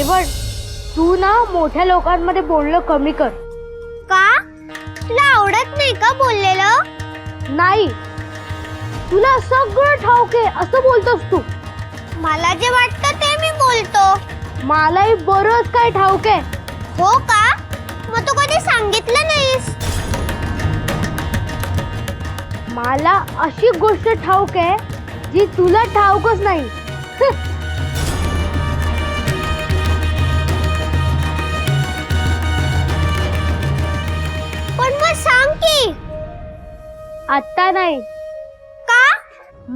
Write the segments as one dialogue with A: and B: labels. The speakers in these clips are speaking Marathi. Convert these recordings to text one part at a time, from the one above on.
A: रेवण, तू ना मोठ्या लोकांमध्ये बोलणं कमी कर.
B: का? तुला आवडत नाही का बोललेलं?
A: नाही, तुला सगळं ठाऊक आहे असं बोलतोस तू.
B: मला जे वाटतं ते मी बोलतो.
A: मलाही बरंच काय ठाऊक आहे.
B: हो का? मग तू कधी सांगितलं नाहीस.
A: मला अशी गोष्ट ठाऊक आहे जी तुला ठाऊकच नाही.
B: पण मग सांग की.
A: आता नाही,
B: का?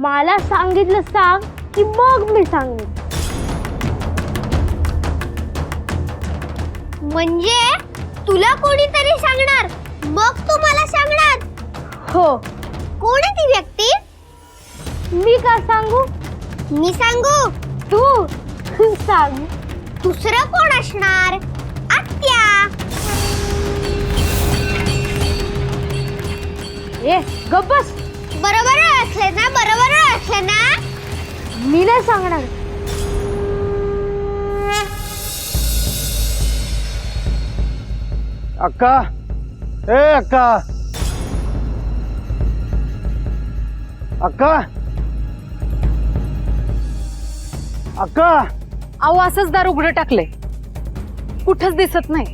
A: मला सांगितलं सांग की मग मी सांगेन.
B: म्हणजे तुला कोणीतरी सांगणार मग तू मला सांगणार?
A: हो.
B: कोण आहे ती व्यक्ती?
A: मी का सांगू?
B: मी सांगू?
A: तू सांग.
B: दुसरं कोण असणार? आत्या.
A: ए गप्प बस.
B: बरोबर ओळखले ना? बरोबर ओळखले ना?
A: मी नाही सांगणार.
C: अक्का, ए अक्का, अक्का, अक्का.
D: अहो असंच दार उघडं टाकलंय, कुठंच दिसत नाही.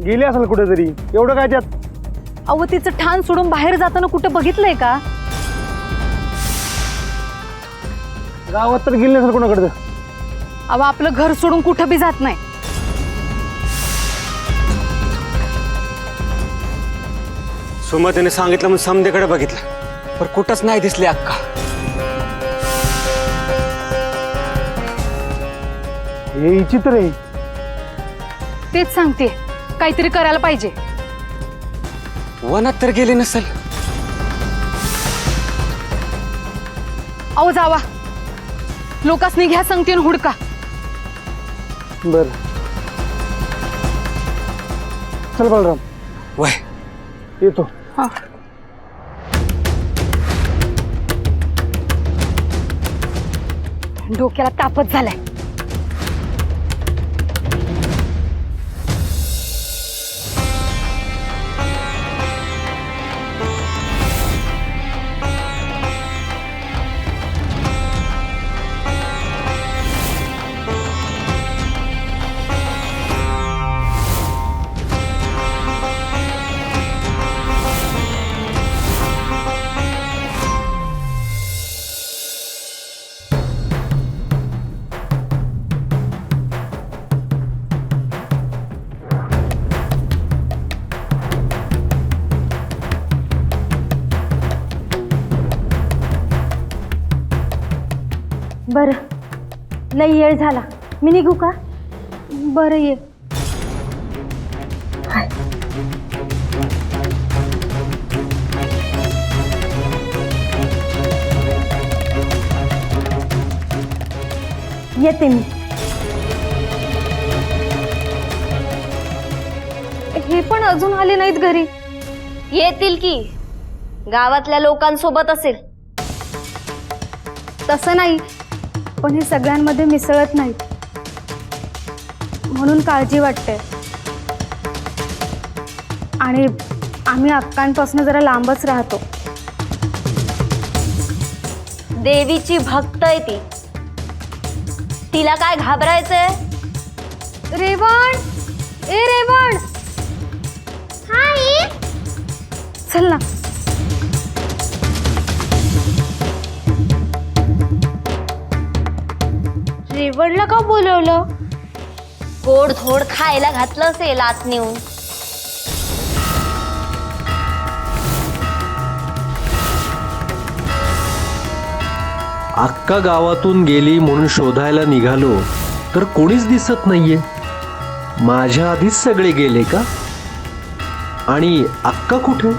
C: गेली असेल कुठेतरी. एवढं काय त्यात?
D: अहो तिचं ठाण सोडून बाहेर जाताना कुठं बघितलंय का?
C: गावात तर गेली नसेल कोणाकडे.
D: अहो आपलं घर सोडून कुठं बी जात नाही.
E: सुमतीने सांगितलं म्हणून समधेकडे बघितलं पण कुठंच नाही दिसली अक्का.
C: हे विचित्र आहे.
D: तेच सांगते, काहीतरी करायला पाहिजे.
E: वनात तर गेली नसेल.
D: अहो जावा, लोकांसनी घ्या सांगते हुडका.
C: बर, चल बलराम,
E: वय
C: येतो.
D: हा. डोक्याला तापच झालाय.
A: बरं, लई वेळ झाला, मी निघू का? बरं ये. येते मी. हे पण अजून आले नाहीत घरी.
B: येतील की, गावातल्या लोकांसोबत असेल.
A: तसं नाही, पण हे सगळ्यांमध्ये मिसळत नाहीत म्हणून काळजी वाटते. आणि आम्ही अक्कांपासून जरा लांबच राहतो.
B: देवीची भक्त आहे ती, तिला काय घाबरायचंय?
A: रेवण, ए रेवण,
B: हाय.
A: चल ना. रेवणला का बोलवलं?
B: गोड धोड खायला घातलं असेल आत नेऊन.
F: अक्का गावातून गेली म्हणून शोधायला निघालो तर कोणीच दिसत नाहीये. माझ्या आधीच सगळे गेले का? आणि अक्का कुठे?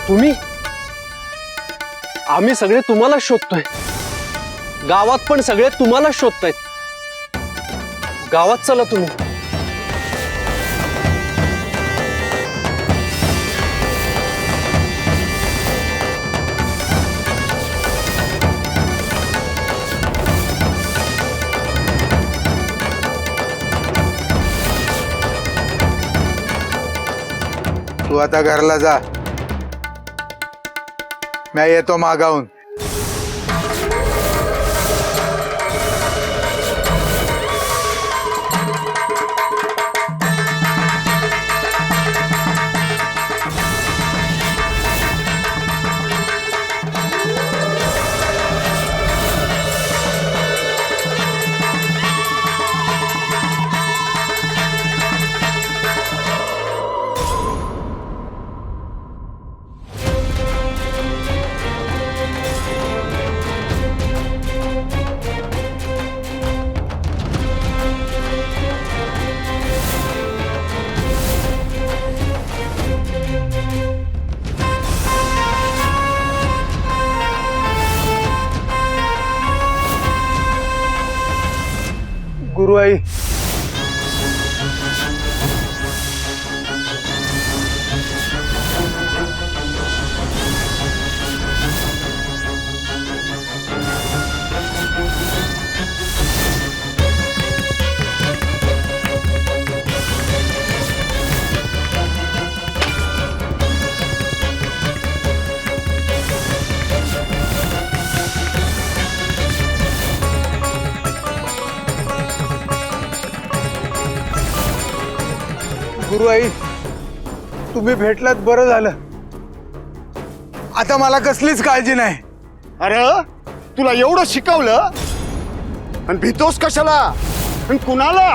C: तुम्ही? आम्ही सगळे तुम्हाला शोधतोय. गावात पण सगळे तुम्हाला शोधतायत.
E: गावात चला तुम्ही.
G: तू आता घरला जा, मी येतो मागाहून.
C: गुरुआई,
G: गुरुआई, तुम्ही भेटलात बरं झालं. आता मला कसलीच काळजी नाही.
H: अरे तुला एवढं शिकवलं आणि भीतोस कशाला आणि कुणाला?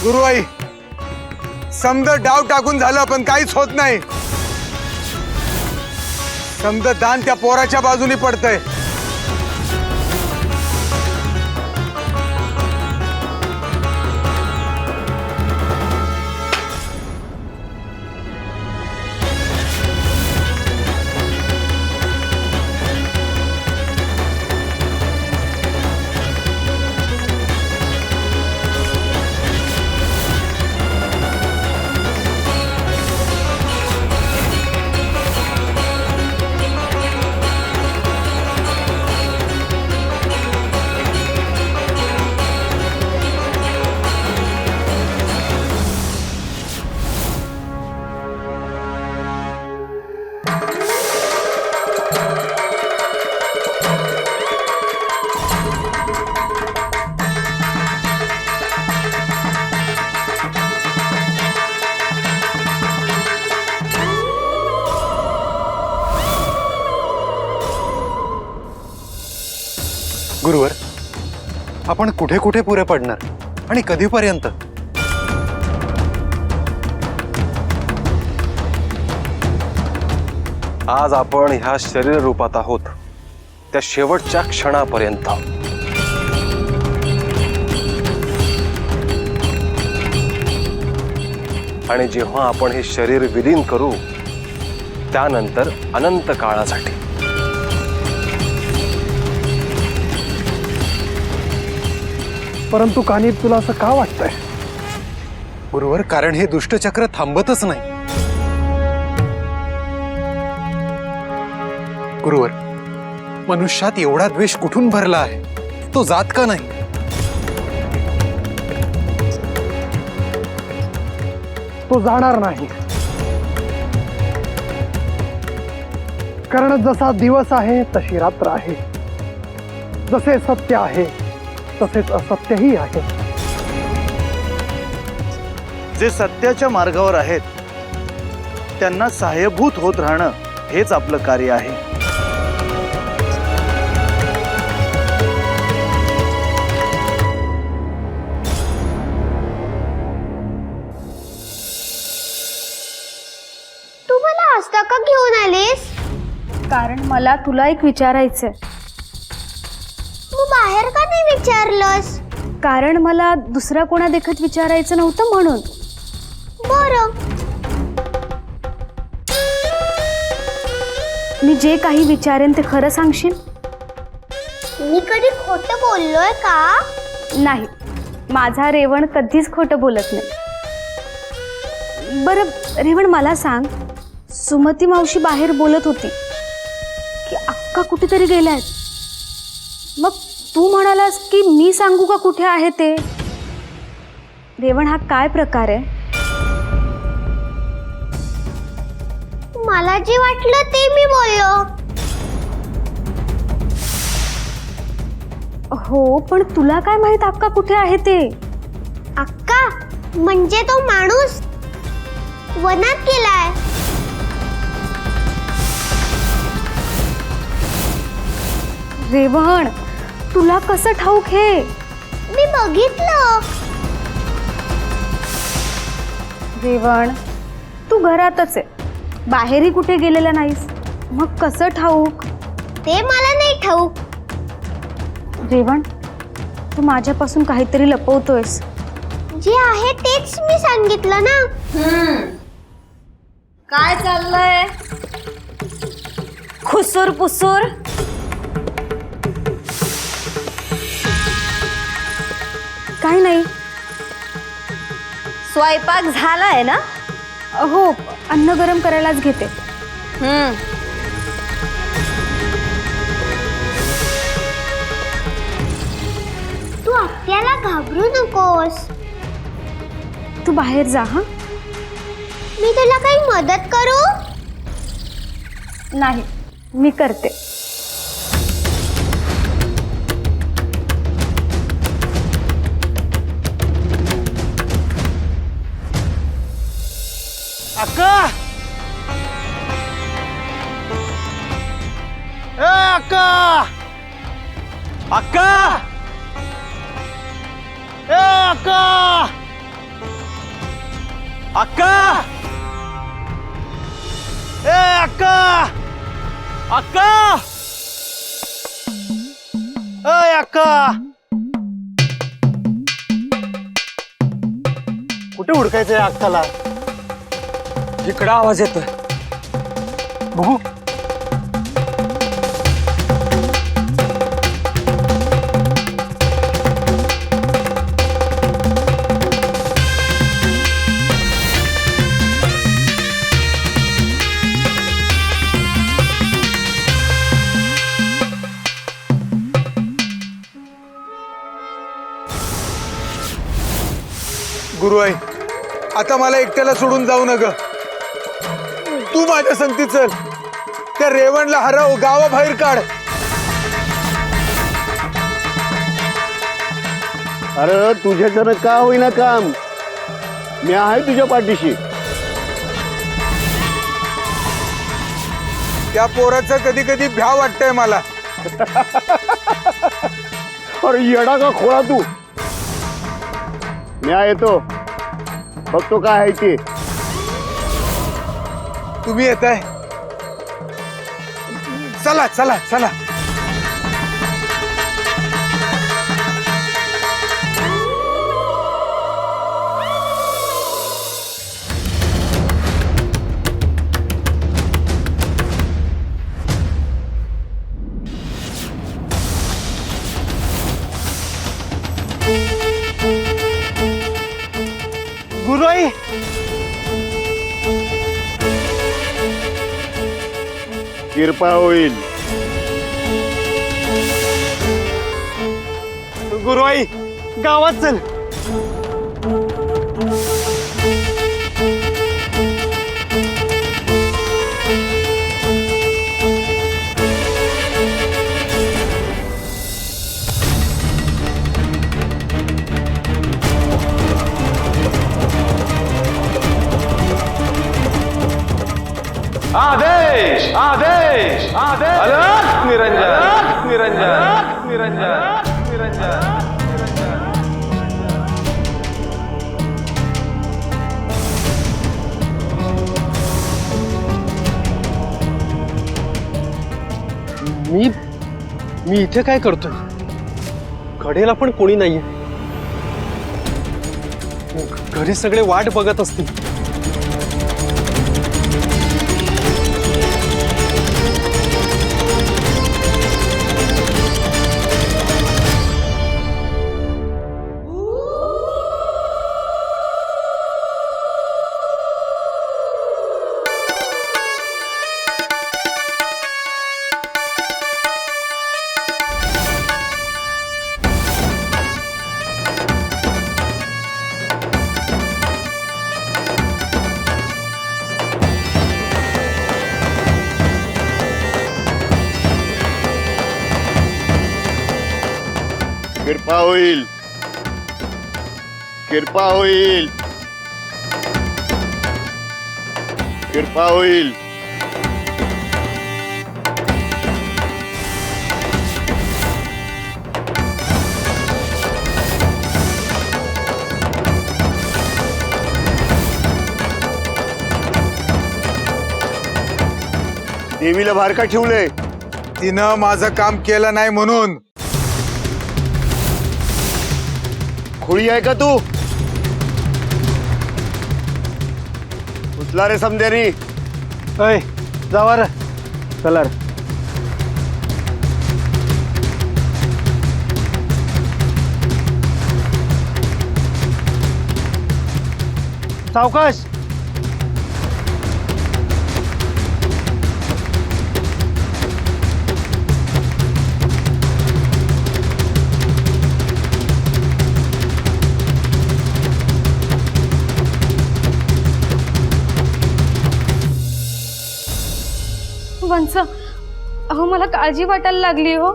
G: गुरुआई, समजा डाव टाकून झालं पण काहीच होत नाही. समजा दान त्या पोराच्या बाजूने पडतंय.
H: गुरुवर, आपण कुठे कुठे पुरे पडणार आणि कधीपर्यंत?
F: आज आपण ह्या शरीर रूपात आहोत त्या शेवटच्या क्षणापर्यंत. आणि जेव्हा आपण हे शरीर विलीन करू त्यानंतर अनंत काळासाठी.
C: परंतु कानिप, तुला असं का वाटतंय?
H: गुरुवर, कारण हे दुष्टचक्र थांबतच नाही. गुरुवर, मनुष्यात एवढा द्वेष कुठून भरला आहे? तो जात का नाही?
C: तो जाणार नाही. कारण जसा दिवस आहे तशी रात्र आहे. जसे सत्य आहे तसेच असत्यही आहे.
I: जे सत्याच्या मार्गावर आहेत त्यांना सहाय्यभूत होत राहणं हेच आपलं कार्य आहे.
B: तू मला हसता का घेऊन आलीस?
A: कारण मला तुला एक विचारायचंय.
B: तू बाहेर का नाही विचारलंस?
A: कारण मला दुसरा कोणा देखत विचारायचं नव्हतं म्हणून.
B: बरं.
A: मी जे काही विचारेन ते खरं सांगशील?
B: मी कधी खोटं बोललोय का?
A: नाही, माझा रेवण कधीच खोटं बोलत नाही. बरं रेवण, मला सांग, सुमती मावशी बाहेर बोलत होती की अक्का कुठेतरी गेलाय. मग तू म्हणालास की मी सांगू का कुठे आहे ते? रेवण, हा काय प्रकार आहे?
B: मला जे वाटलं ते मी बोललो.
A: हो, पण तुला काय माहित अक्का कुठे आहे ते?
B: अक्का म्हणजे तो माणूस वनात गेलाय.
A: रेवण, तुला कसं ठाऊक हे?
B: मी बघितलं.
A: रेवण, तू घरातच आहे, बाहेरही कुठे गेलेला नाहीस, मग कसं ठाऊक?
B: ते मला नाही ठाऊक.
A: रेवण, तू माझ्यापासून काहीतरी लपवतोयस.
B: जे आहे तेच मी सांगितलं ना.
A: काय चाललंय? खुसूर पुसूर? काय नाही.
J: स्वयंपाक झालाय ना?
A: हो, अन्न गरम करायलाच घेते.
B: तू आपल्याला घाबरू नकोस.
A: तू बाहेर जा. हा,
B: मी तुला काही मदत करू?
A: नाही, मी करते.
I: अक्का, ए अक्का,
E: अक्का!
I: ए अक्का,
E: अक्का!
I: ए अक्का,
E: अक्का!
I: ए अक्का. कुठे हुडकायचंय अक्काला?
E: इकडं आवाज येतोय.
I: बघू.
G: गुरुआई, आता मला एकट्याला सोडून जाऊ नका. तू माझ्या संगती चल. त्या रेवणला हरव, गावाबाहेर काढ.
K: अरे तुझ्याच्यानं का होईना काम, मी आहे तुझ्या पाठीशी.
G: त्या पोराचं कधी कधी भ्या वाटतंय मला.
K: अरे येडा का खोळा तू. मी येतो, बघतो काय आहे ते.
G: तुम्ही येताय? चला चला चला.
I: गुरुआई,
K: किरपा होईल.
I: गुरुआई, गावात चल.
L: आदेश आदेश आदेश अलग निरंजन निरंजन निरंजन निरंजन.
F: मी इथे काय करतोय? कडेला पण कोणी नाहीये. घरी सगळे वाट बघत असतील.
K: कृपा होईल, कृपा होईल, कृपा होईल. देवीला बाहेर का ठेवलंय?
G: तिनं माझं काम केलं नाही म्हणून.
K: खोळी आहे का तू? उचला रे समद्यानी.
C: अय जावा रे. चला रे. सावकाश.
A: वंस, अहो मला काळजी वाटायला लागली हो.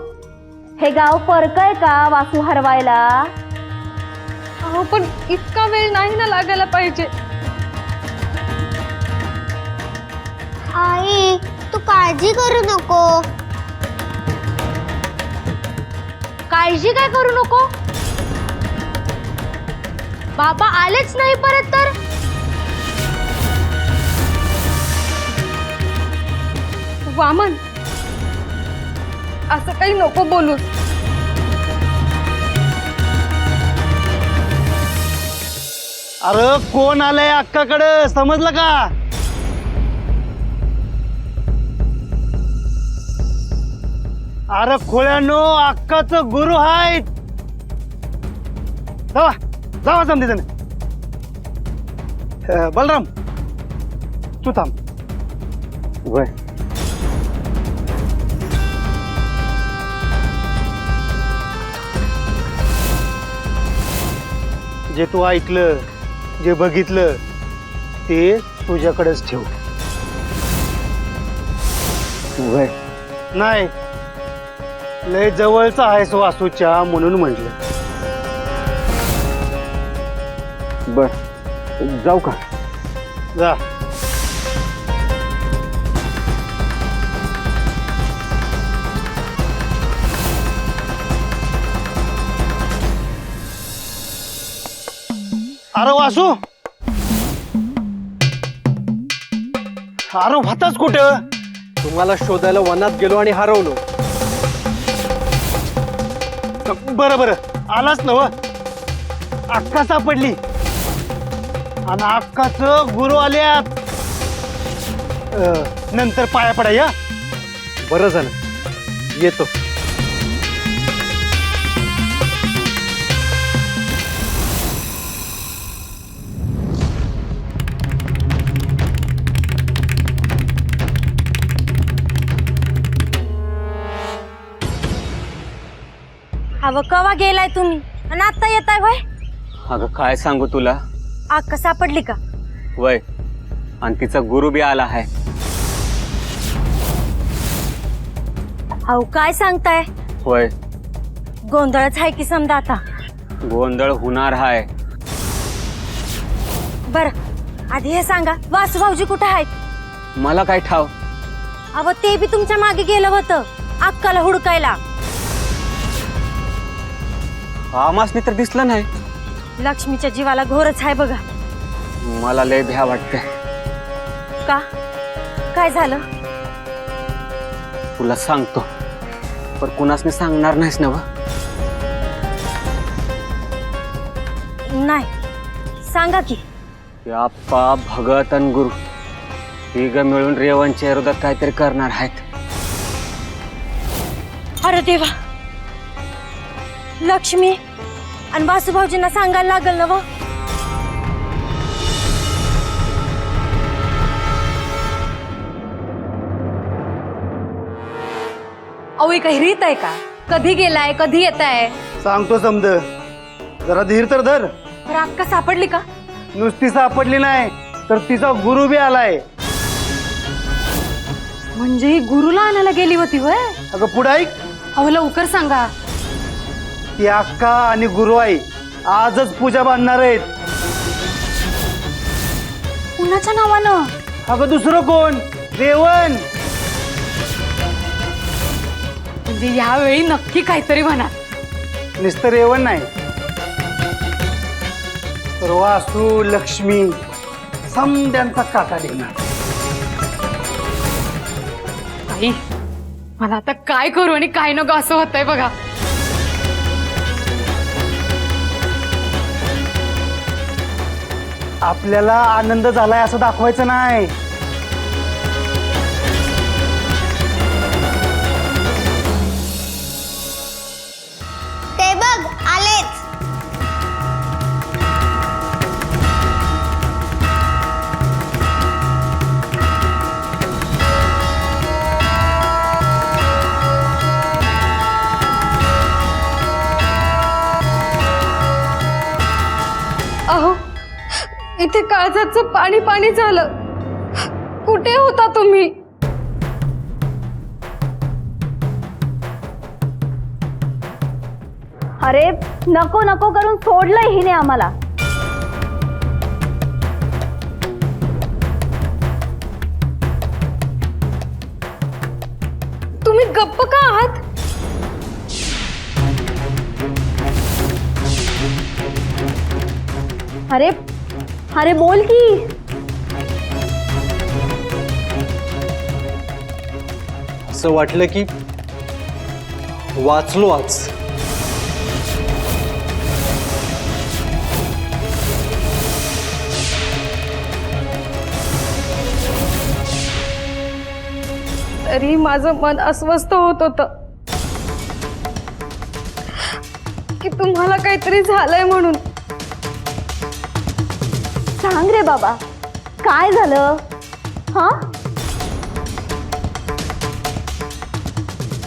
B: हे गाव परकय का वासू हरवायला?
A: अहो पण इतका वेळ नाही ना लागायला पाहिजे.
B: आई तू काळजी करू नको.
A: काळजी काय करू नको? बाबा आलेच नाही परत तर. वामन, असं काही नको बोलूस.
C: अरे कोण आलंय अक्काकडे समजलं का? अरे खोळ्यानो अक्काचं गुरु आहेत. जावा जावा समजे त्याने. बलराम तू थांब.
E: वय
C: जे तू ऐकलं, जे बघितलं ते तुझ्याकडेच ठेव.
E: वय
C: नाही लय जवळचा आहेस वासूच्या म्हणून म्हटलं.
E: बर जाऊ का?
C: जा. अरे वासू, अरे होताच कुठं?
F: तुम्हाला शोधायला वनात गेलो आणि हरवलो.
C: बरं बरं आलाच नव. अक्का सापडली आणि अक्काचं गुरु आल्यात. नंतर पाया पडा या.
F: बरं झालं, येतो.
B: अव कवा गेलाय तुम्ही आणि आता येताय वय?
E: अगं काय सांगू तुला.
B: अक्का सापडली का?
E: वय आणि तिचा गुरु बी आला आहे.
B: अहो काय सांगताय?
E: वय
B: गोंधळच आहे की समजा आता.
E: गोंधळ होणार आहे.
B: बर आधी हे सांगा वासू भाऊजी कुठे आहेत?
E: मला काय ठाव.
B: अव ते बी तुमच्या मागे गेलं होतं अक्काला हुडकायला.
E: आमासनी तर दिसलं नाही.
B: लक्ष्मीच्या जीवाला घोरच आहे बघा.
E: मला लय भ्या वाटते.
B: का काय झालं?
E: तुला सांगतो पण कुणासने सांगणार नाहीस ना?
B: नाही सांगा की.
E: आप्पा भगत आणि गुरु तिघ मिळून रेवणच्या विरोधात काहीतरी करणार आहेत.
B: अरे देवा, लक्ष्मी आणि वासूभाऊजींना सांगायला लागल ना.
D: अहो काही रीत आहे का? कधी गेलाय कधी येत आहे?
C: सांगतो समद. जरा धीर तर धर.
D: तर अक्का सापडली का?
C: नुसती सापडली नाही तर तिचा गुरु बी आलाय.
D: म्हणजे ही गुरुला आणायला गेली होती वय?
C: अगं पुढे ऐक.
D: अहो लवकर सांगा.
I: ती अक्का आणि गुरुआई आजच पूजा बांधणार आहेत.
A: कुणाच्या नावानं?
I: अगं दुसरं कोण? रेवण.
D: म्हणजे यावेळी नक्की काहीतरी म्हणा.
I: नुसतं रेवण नाही, तर वासू लक्ष्मी समद्यांचा काटा देणार.
D: आई, मला आता काय करू आणि काय नको असं होतंय बघा.
I: आपल्याला आनंद झालाय असं दाखवायचं नाही.
B: ते बघ आलेच.
A: अहो, इथे काळजाचं पाणी पाणी झालं. कुठे होता तुम्ही?
B: अरे नको नको करून सोडलंय हिने आम्हाला.
A: तुम्ही गप्प का आहात?
B: अरे अरे बोल की.
F: असं वाटलं की वाचलो आज.
A: तरी माझं मन अस्वस्थ होत होतं की तुम्हाला काहीतरी झालंय म्हणून.
B: सांग रे बाबा, काय झालं? हा,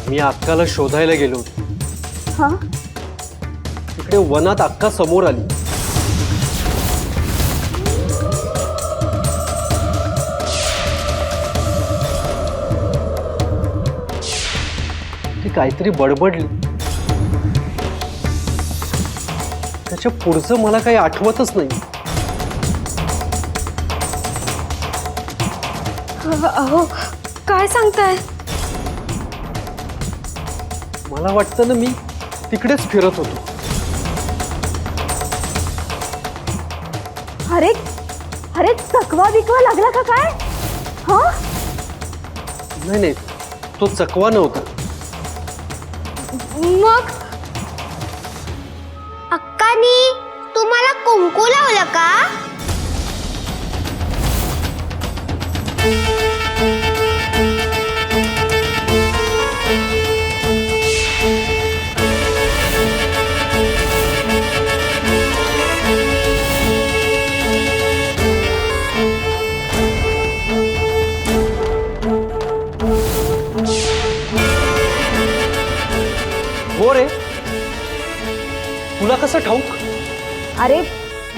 F: मी अक्काला शोधायला गेलो होतो.
B: हा,
F: तिकडे वनात अक्का समोर आली. ती काहीतरी बडबडली. त्याच्या पुढचं मला काही आठवतच नाही.
A: अहो, काय सांगताय?
F: मला वाटतं ना मी तिकडेच फिरत होतो.
B: अरे अरे चकवा बिकवा लागला का काय? हा,
F: नाही नाही, तो चकवा नव्हता.
A: मग
B: अक्कानी तुम्हाला कुंकू लावलं का?
F: हो रे, तुला कसं ठाऊक?
B: अरे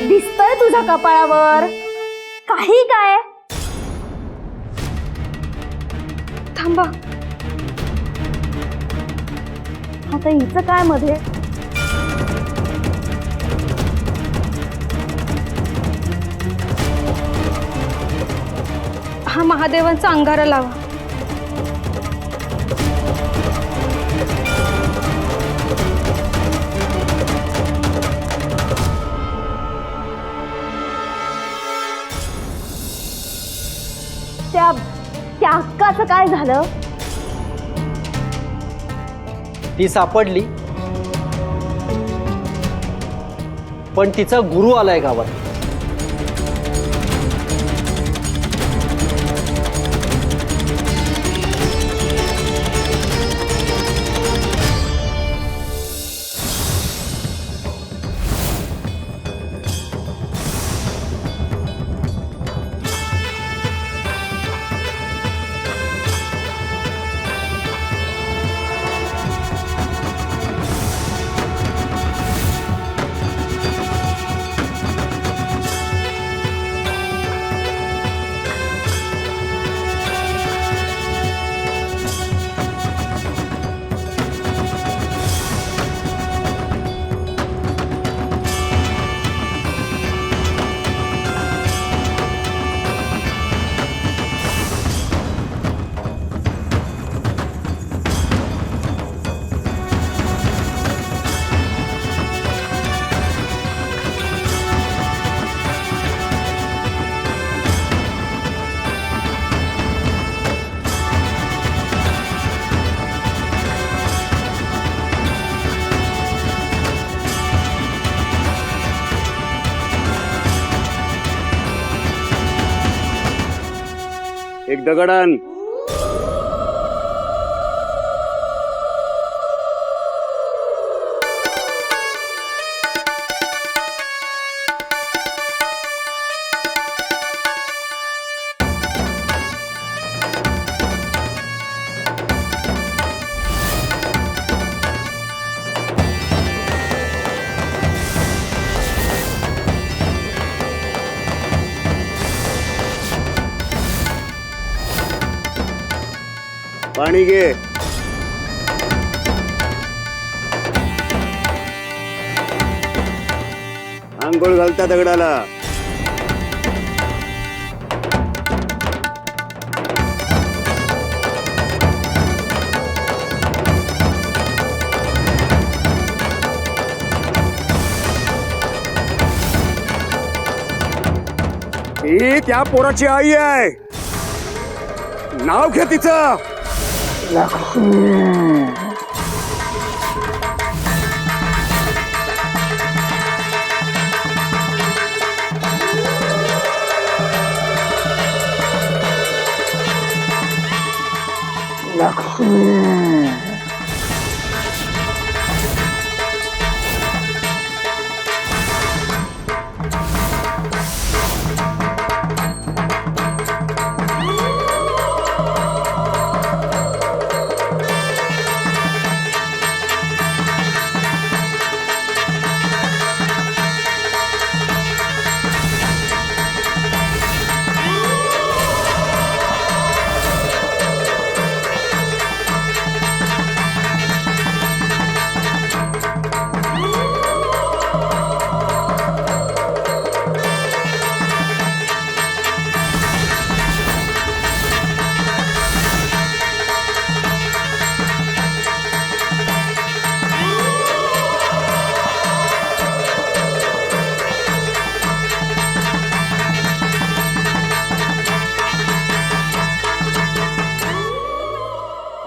B: दिसतंय तुझ्या कपाळावर. काही काय?
A: थांबा,
B: आता हिचं काय मध्ये?
A: हा महादेवांचा अंगारा लावा.
B: त्या अक्काचं काय झालं?
F: ती सापडली, पण तिचा गुरु आलाय गावात.
K: एक दगड आण. पाणी घे. आंघोळ घालता दगडाला. ही त्या पोराची आई आहे. नाव घे तिचं.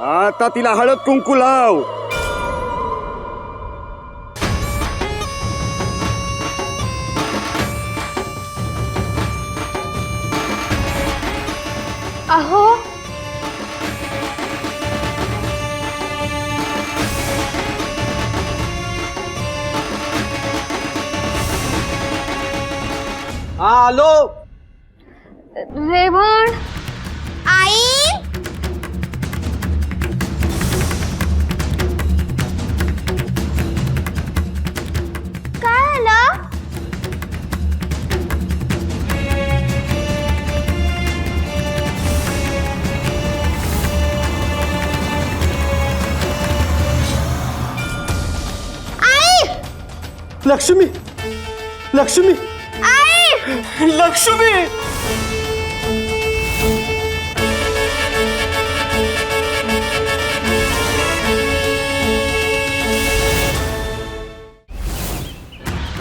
K: आता तिला हळद कुंकू लाव.
A: अहो
E: आलो.
A: रेवण
B: आई काय झालं? आई
K: लक्ष्मी, लक्ष्मी,
B: आई
K: लक्ष्मी.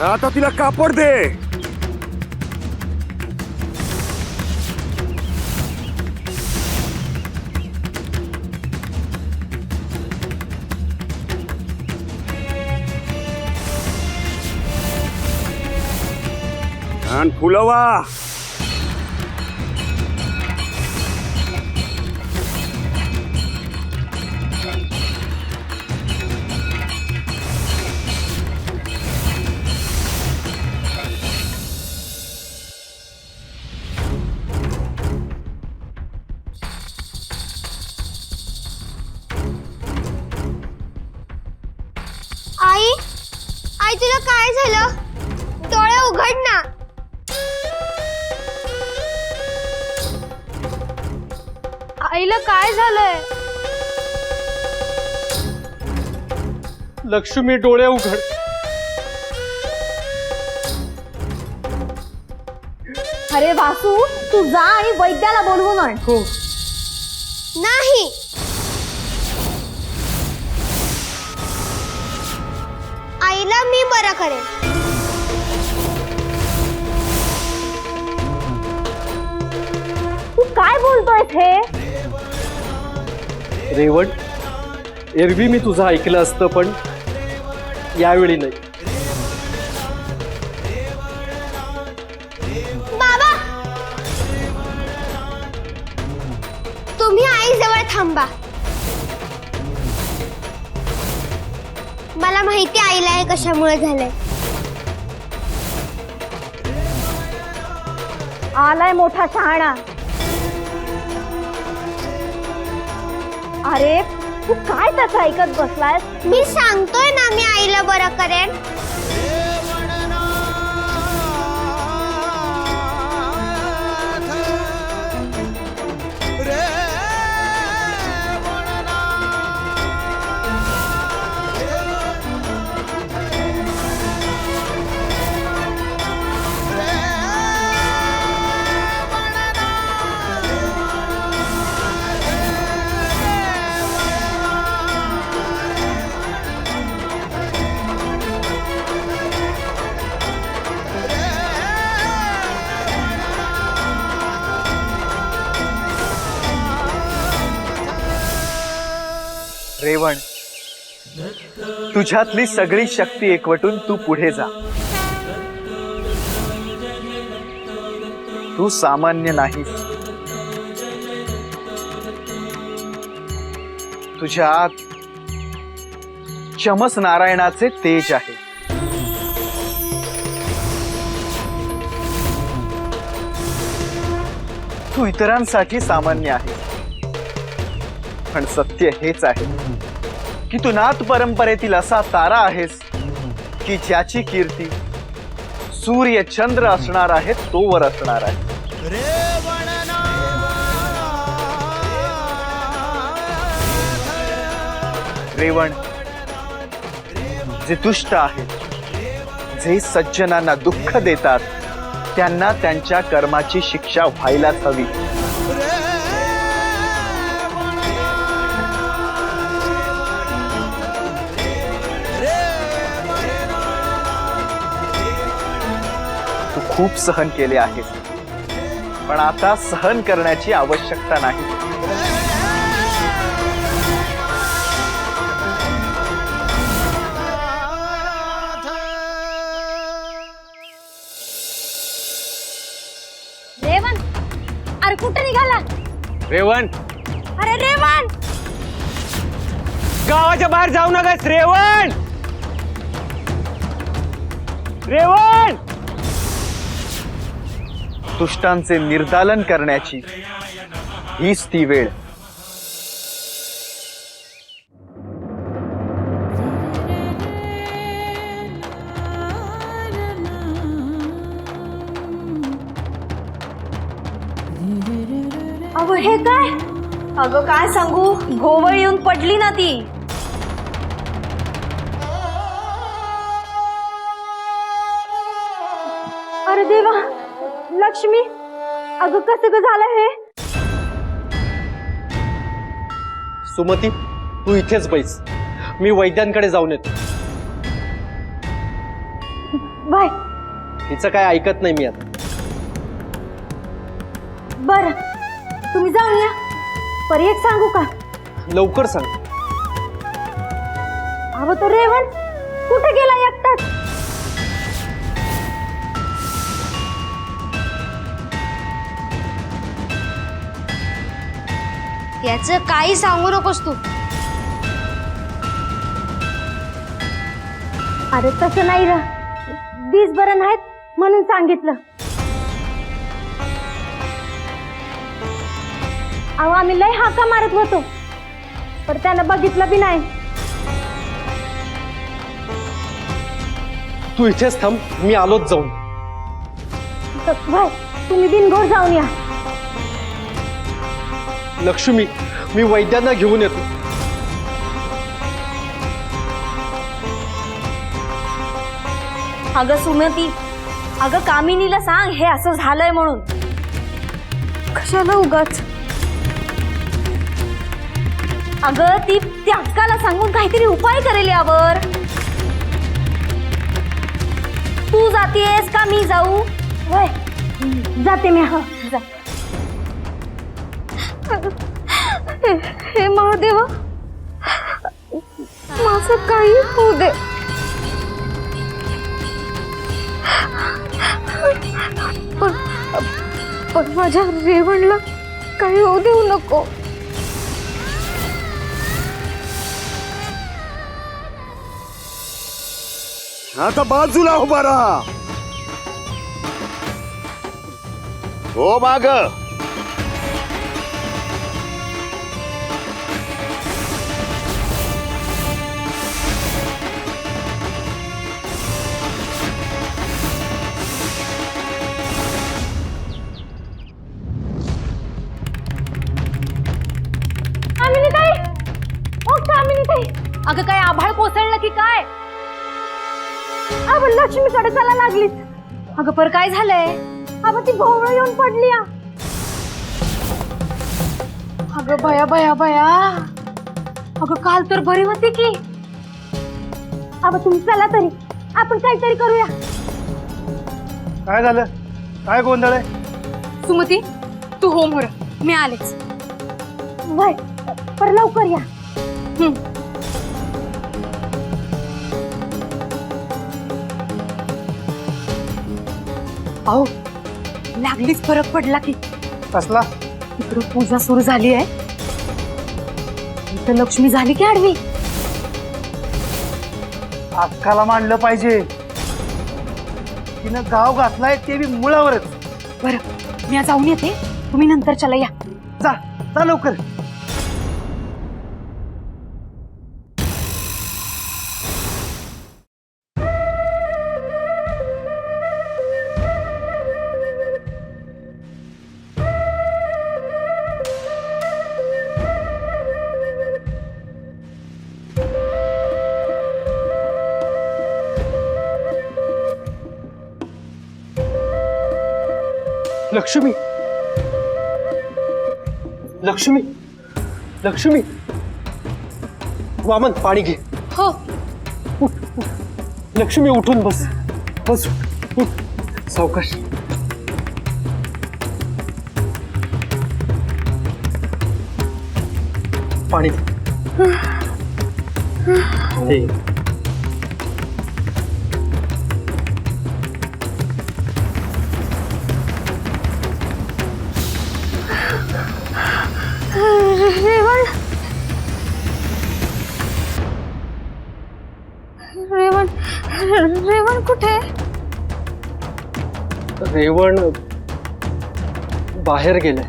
K: आता तिला कापड दे. आणि फुलवा.
B: आई आई तुला काय झालं? डोळे उघड ना.
A: आईला काय झालंय?
H: लक्ष्मी, डोळे उघड.
A: अरे वासू, तू जा आणि वैद्याला बोलवून आण.
B: नाही आईला मी बरं करेन.
A: तू काय बोलतोयस हे?
H: रेवण, एरवी मी तुझं ऐकलं असतं, पण यावेळी नाही.
B: बाबा वेळ थांबा. मला माहिती आईला हे कशामुळे झालंय.
A: आलाय मोठा शहाणा. अरे तू काय त्याचं ऐकत बसलाय?
B: मी सांगतोय ना मी आईला बरं करेन.
I: रेवण, तुझ्यातली सगळी शक्ती एकवटून तू पुढे जा. तू सामान्य नाहीस. तुझ्यात चमस नारायणाचे तेज आहे. तू इतरांसाठी सामान्य आहे, पण सत्य हेच आहे की तू नाथ परंपरेतील असा तारा आहेस की ज्याची कीर्ती सूर्य चंद्र असणार आहे तोवर असणार आहे. रेवण, जे दुष्ट आहेत, जे सज्जनांना दुःख देतात, त्यांना त्यांच्या कर्माची शिक्षा व्हायलाच हवी. तू खूप सहन केले आहेस, पण आता सहन करण्याची आवश्यकता नाही.
A: रेवण, अरे कुठे निघाला?
E: रेवण,
A: अरे रेवण,
E: गावाच्या बाहेर जाऊ नकास. रेवण, रेवण.
I: दुष्टांचे निर्दालन करण्याची हीच ती वेळ.
A: अगं हे काय? अगं काय सांगू, भोवळ येऊन पडली ना ती. अरे देवा, लक्ष्मी, अगं कसं ग झालं हे?
H: सुमती, तू इथेच बैस, मी वैद्यांकडे जाऊन येतो.
A: बाय.
H: हिचं काय ऐकत नाही मी आता.
A: बर, तुम्ही जाऊन या. पर एक सांगू का?
H: लवकर सांग.
A: अहो तो रेवण कुठे गेला एकटाच?
B: याचं काही सांगू नकोस तू.
A: अरे तसं नाही र, दिस बरं नाहीत म्हणून सांगितलं. अहो आम्ही लय हाका मारत होतो, पण त्यानं बघितलं बी नाही.
H: तू इथेच थांब, मी आलोच जाऊन.
A: भाई तुम्ही बिनघोर जाऊन या.
H: लक्ष्मी, मी वैद्यांना घेऊन येतो.
A: अगं सुमती, अगं कामिनीला सांग हे असं झालंय म्हणून. कशाला उगाच? अगं ती अक्काला सांगून काहीतरी उपाय करेल यावर. तू जातीयस का मी जाऊ? वय जाते मी. हा जा. हे महादेवा, माझं काही होऊ दे, पण माझ्या रेवणला काही होऊ देऊ नको.
K: आता बाजूला उभा राहा. हो माग.
D: अगं काय आभाळ कोसळलं की काय?
B: अब लक्ष्मीकडे चला लागली.
A: अगं पर काय झालंय?
B: अब ती भोवळ येऊन पडली.
D: अगं भया भया भया. अगं काल तर बरी होती की.
B: अब तुम्ही चला तरी आपण काहीतरी करूया.
C: काय झालं? काय गोंधळ आहे?
D: सुमती तू हो मोर, मी आलेच.
B: वय पर लवकर या.
D: अहो लागलीच फरक पडला की.
C: कसला?
D: इकडं पूजा सुरू झाली आहे, इथं लक्ष्मी झाली की आडवी.
C: अक्काला मांडलं पाहिजे. तिनं गाव घातलाय ते बी मुळावरच.
D: बरं मी आज जाऊन येते, तुम्ही नंतर चला या.
C: जा जा लवकर.
H: लक्ष्मी लक्ष्मी लक्ष्मी. वामन पाणी घे.
D: हो.
H: लक्ष्मी उठून बस. बस उठ. सावकाश. पाणी दे.
A: रेवण रेवण कुठे?
H: रेवण बाहेर गेलाय.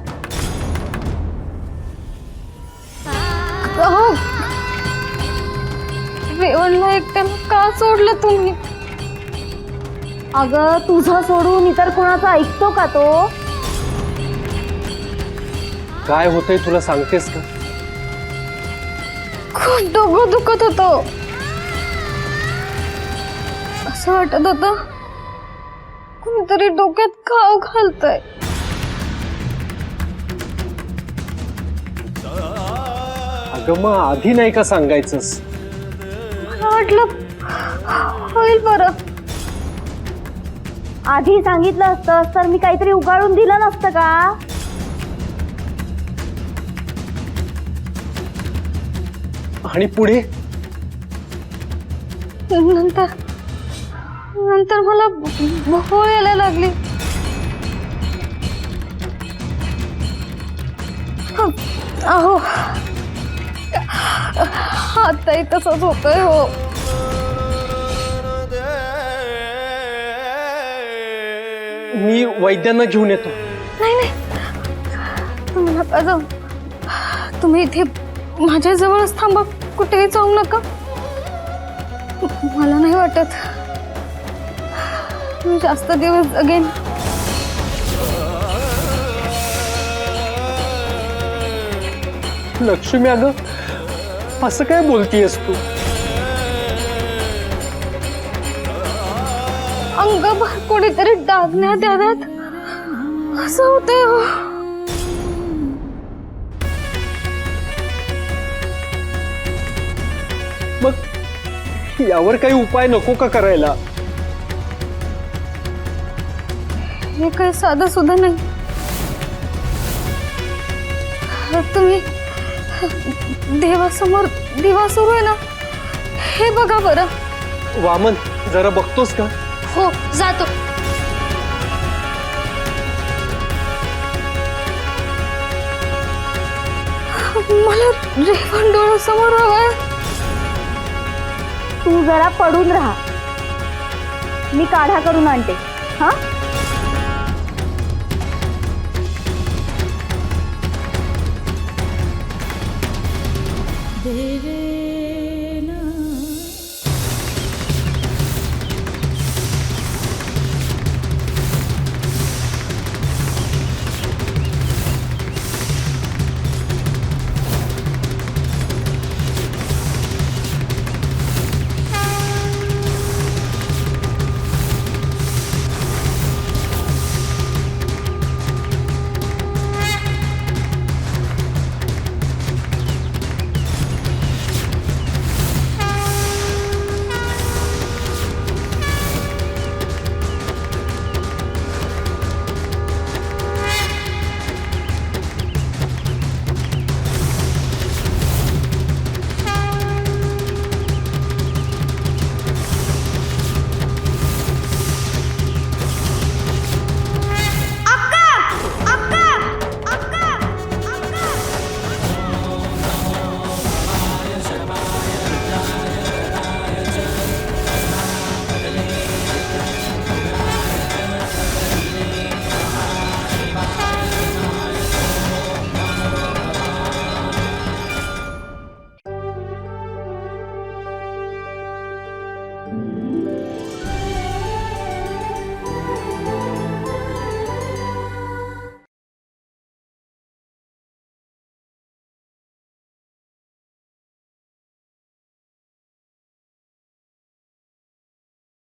A: अहो रेवणला एकट्याला का सोडलं तुम्ही?
B: अगं तुझं सोडून इतर कोणाचं ऐकतो का तो?
H: काय होतंय तुला सांगतेस का?
A: खूप डोकं दुखत होतं. असं वाटत होतं कोणीतरी डोक्यात खाव घालतंय.
H: अगं मग आधी नाही का सांगायचंस?
A: मला वाटलं होईल बरं.
B: आधी सांगितलं असतं तर मी काहीतरी उगाळून दिलं नसतं का?
H: आणि पुढे
A: नंतर मला भोवळ यायला लागली. अहो आताही तसंच होतंय. हो
H: मी वैद्यांना घेऊन येतो.
A: नाही नाही तुम्ही नका जाऊ. तुम्ही इथे माझ्या जवळच थांबा, कुठेही जाऊ नका. मला नाही वाटत मी जास्त दिवस जगेन.
H: लक्ष्मी अगं असं काय बोलतीयस तू?
A: अंगभर कोणीतरी डागण्यात याव्यात असं होतंय. हो
H: मग यावर काही उपाय नको का करायला?
A: हे काही साधं सुद्धा नाही. तुम्ही देवासमोर दिवा सुरू आहे ना, हे बघा बरं.
H: वामन जरा बघतोस का?
A: हो जातो. मला रेवण डोळ्यासमोर हवंय.
B: तू जरा पडून राहा.
A: मी काढा करून आणते हा.
J: देवे